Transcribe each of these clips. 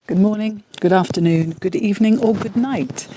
Good morning, good afternoon, good evening, or good night.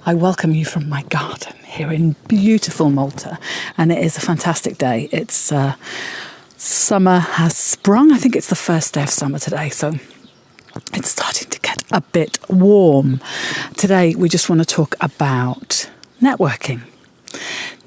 I welcome you from my garden here in beautiful Malta, and it is a fantastic day. It's summer has sprung. I think it's the first day of summer today, so it's starting to get a bit warm. Today, we just want to talk about networking.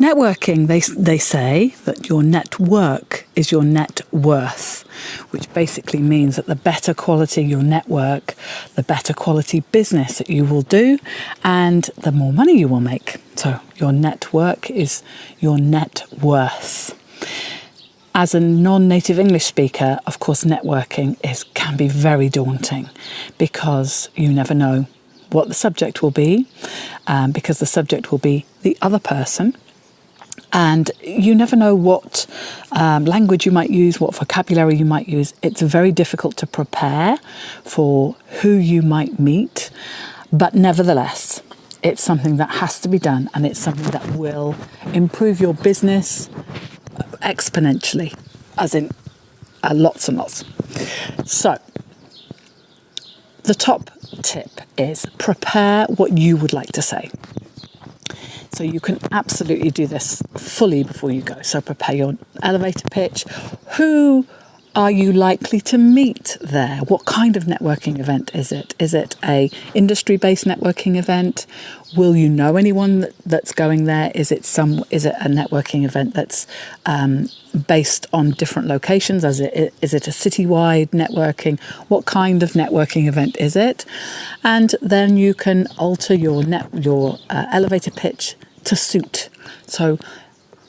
Networking, they say that your network is your net worth, which basically means that the better quality your network, the better quality business that you will do, and the more money you will make. So your network is your net worth. As a non-native English speaker, of course, networking can be very daunting because you never know what the subject will be, because the subject will be the other person. And you never know what language you might use, what vocabulary you might use. It's very difficult to prepare for who you might meet. But nevertheless, it's something that has to be done, and it's something that will improve your business exponentially, as in lots and lots. So the top tip is prepare what you would like to say. So you can absolutely do this fully before you go. So prepare your elevator pitch. Who are you likely to meet there? What kind of networking event is it? Is it a industry-based networking event? Will you know anyone that's going there? Is it a networking event that's based on different locations? Is it a citywide networking? What kind of networking event is it? And then you can alter your elevator pitch to suit. So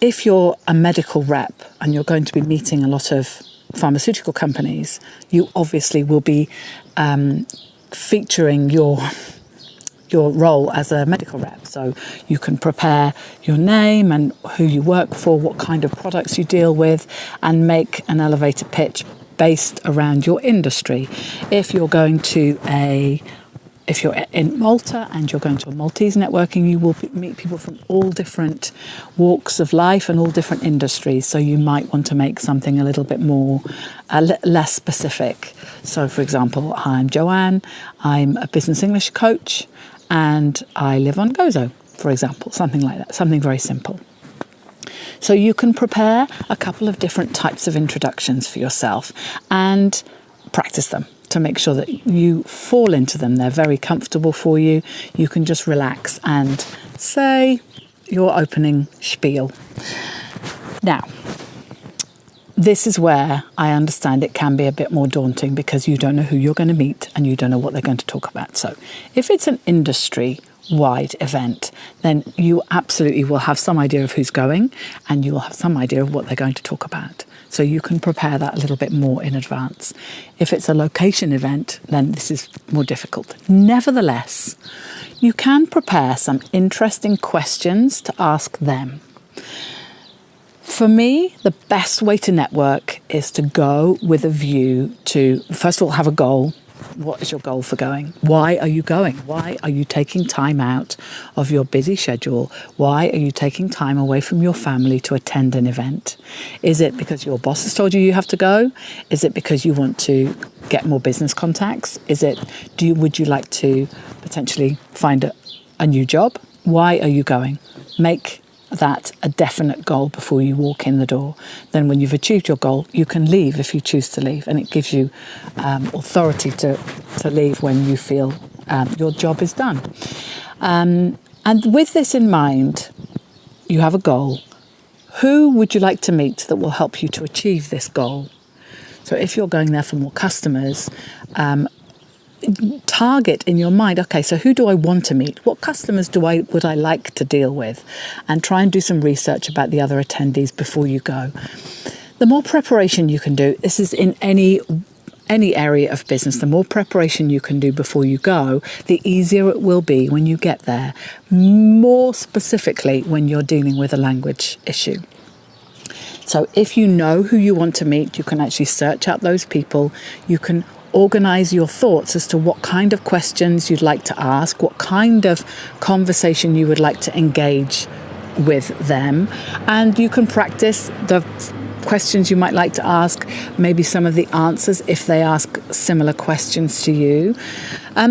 if you're a medical rep and you're going to be meeting a lot of pharmaceutical companies, you obviously will be featuring your role as a medical rep. So you can prepare your name and who you work for, what kind of products you deal with, and make an elevator pitch based around your industry. If you're in Malta and you're going to a Maltese networking, you will meet people from all different walks of life and all different industries. So you might want to make something a little bit more, less specific. So for example, I'm Joanne, I'm a business English coach, and I live on Gozo, for example, something like that, something very simple. So you can prepare a couple of different types of introductions for yourself and practice them to make sure that you fall into them. They're very comfortable for you. You can just relax and say your opening spiel. Now, this is where I understand it can be a bit more daunting because you don't know who you're going to meet and you don't know what they're going to talk about. So if it's an industry-wide event, then you absolutely will have some idea of who's going and you will have some idea of what they're going to talk about. So you can prepare that a little bit more in advance. If it's a location event, then this is more difficult. Nevertheless, you can prepare some interesting questions to ask them. For me, the best way to network is to go with a view to, first of all, have a goal. What is your goal for going? Why are you going? Why are you taking time out of your busy schedule? Why are you taking time away from your family to attend an event? Is it because your boss has told you have to go? Is it because you want to get more business contacts? Would you like to potentially find a new job? Why are you going? Make that a definite goal before you walk in the door. Then when you've achieved your goal, you can leave if you choose to leave, and it gives you authority to leave when you feel your job is done. And with this in mind, you have a goal. Who would you like to meet that will help you to achieve this goal? So if you're going there for more customers, target in your mind, okay, so who do I want to meet? What customers would I like to deal with? And try and do some research about the other attendees before you go. The more preparation you can do, this is in any area of business, the more preparation you can do before you go, the easier it will be when you get there, more specifically when you're dealing with a language issue. So if you know who you want to meet, you can actually search out those people. You can organize your thoughts as to what kind of questions you'd like to ask, what kind of conversation you would like to engage with them, and you can practice the questions you might like to ask, maybe some of the answers if they ask similar questions to you.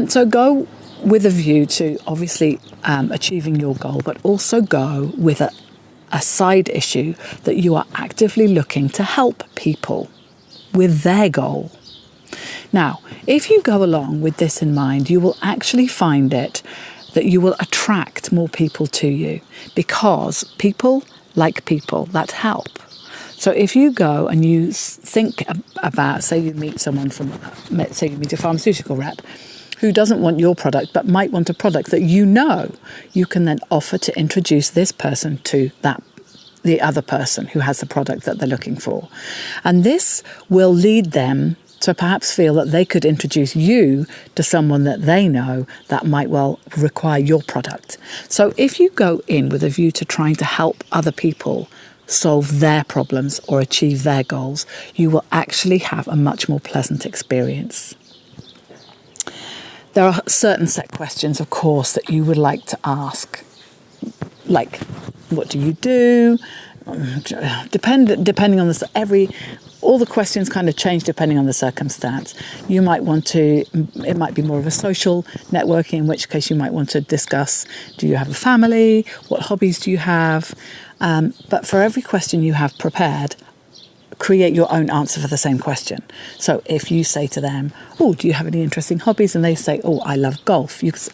So go with a view to obviously achieving your goal, but also go with a side issue that you are actively looking to help people with their goal. Now, if you go along with this in mind, you will actually find it that you will attract more people to you, because people like people that help. So if you go and you think about, say you meet someone say you meet a pharmaceutical rep who doesn't want your product but might want a product that you can then offer to introduce this person to the other person who has the product that they're looking for. And this will lead them to perhaps feel that they could introduce you to someone that they know that might well require your product. So if you go in with a view to trying to help other people solve their problems or achieve their goals, you will actually have a much more pleasant experience. There are certain set questions, of course, that you would like to ask, like, what do you do? Depending on all the questions kind of change depending on the circumstance. You might want to, it might be more of a social networking, in which case you might want to discuss, do you have a family? What hobbies do you have? But for every question you have prepared, create your own answer for the same question. So if you say to them, oh, do you have any interesting hobbies? And they say, oh, I love golf. You could say,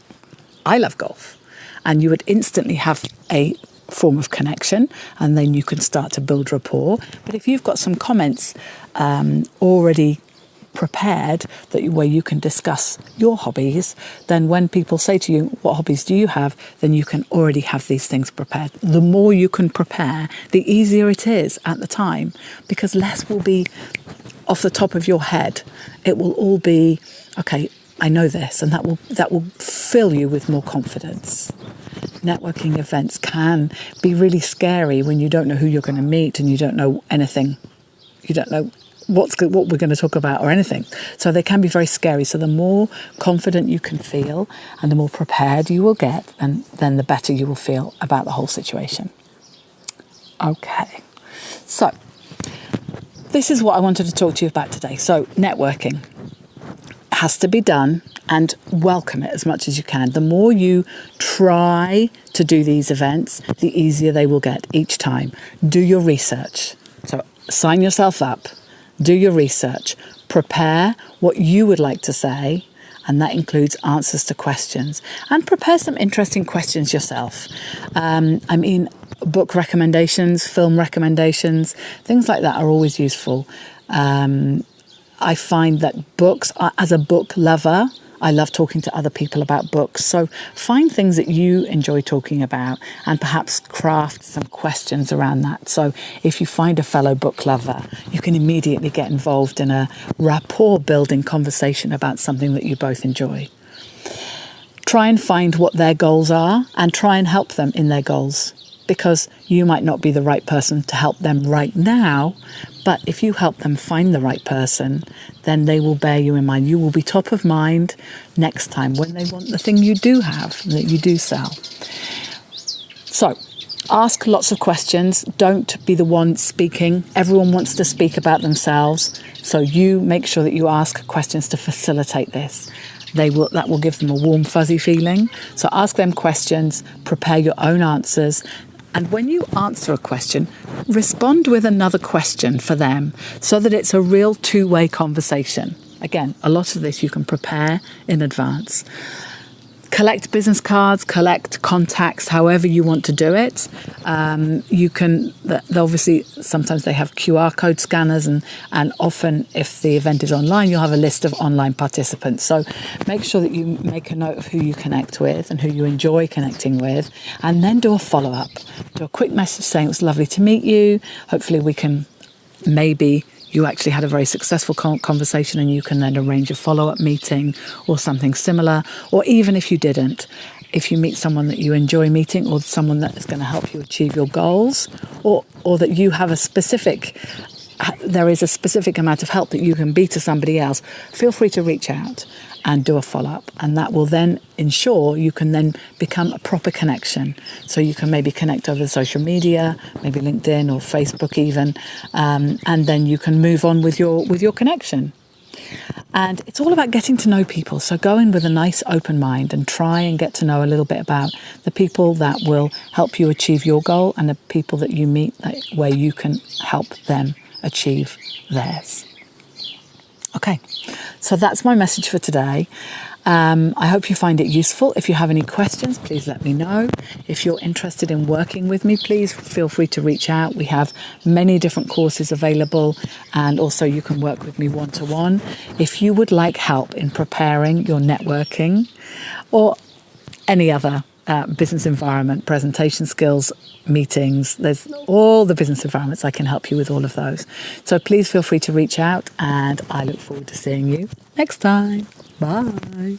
I love golf. And you would instantly have a form of connection, and then you can start to build rapport. But if you've got some comments already prepared where you can discuss your hobbies, then when people say to you, what hobbies do you have, then you can already have these things prepared. The more you can prepare, the easier it is at the time, because less will be off the top of your head. It will all be, okay, I know this, and that will fill you with more confidence. Networking events can be really scary when you don't know who you're going to meet and you don't know anything. You don't know what we're going to talk about or anything. So they can be very scary. So the more confident you can feel and the more prepared you will get, and then the better you will feel about the whole situation. Okay. So this is what I wanted to talk to you about today. So networking has to be done, and welcome it as much as you can. The more you try to do these events, the easier they will get each time. Do your research. So sign yourself up, do your research, prepare what you would like to say, and that includes answers to questions, and prepare some interesting questions yourself. Book recommendations, film recommendations, things like that are always useful. I find that books, as a book lover, I love talking to other people about books. So find things that you enjoy talking about and perhaps craft some questions around that. So if you find a fellow book lover, you can immediately get involved in a rapport building conversation about something that you both enjoy. Try and find what their goals are and try and help them in their goals, because you might not be the right person to help them right now, but if you help them find the right person, then they will bear you in mind. You will be top of mind next time when they want the thing you do have, that you do sell. So ask lots of questions. Don't be the one speaking. Everyone wants to speak about themselves. So you make sure that you ask questions to facilitate this. That will give them a warm, fuzzy feeling. So ask them questions, prepare your own answers. And when you answer a question, respond with another question for them so that it's a real two-way conversation. Again, a lot of this you can prepare in advance. Collect business cards, collect contacts, however you want to do it. You can, obviously, sometimes they have QR code scanners, and often if the event is online, you'll have a list of online participants. So make sure that you make a note of who you connect with and who you enjoy connecting with, and then do a follow-up. Do a quick message saying it was lovely to meet you. Hopefully we can, maybe you actually had a very successful conversation and you can then arrange a follow-up meeting or something similar. Or even if you didn't, if you meet someone that you enjoy meeting, or someone that is going to help you achieve your goals, or that you have a specific there is a specific amount of help that you can be to somebody else, feel free to reach out and do a follow-up, and that will then ensure you can then become a proper connection. So you can maybe connect over social media, maybe LinkedIn or Facebook even, and then you can move on with your connection. And it's all about getting to know people. So go in with a nice open mind and try and get to know a little bit about the people that will help you achieve your goal and the people that you meet where you can help them achieve theirs. Okay, so that's my message for today. I hope you find it useful. If you have any questions, please let me know. If you're interested in working with me, please feel free to reach out. We have many different courses available, and also you can work with me one-to-one. If you would like help in preparing your networking or any other business environment, presentation skills, meetings, there's all the business environments. I can help you with all of those. So please feel free to reach out, and I look forward to seeing you next time. Bye.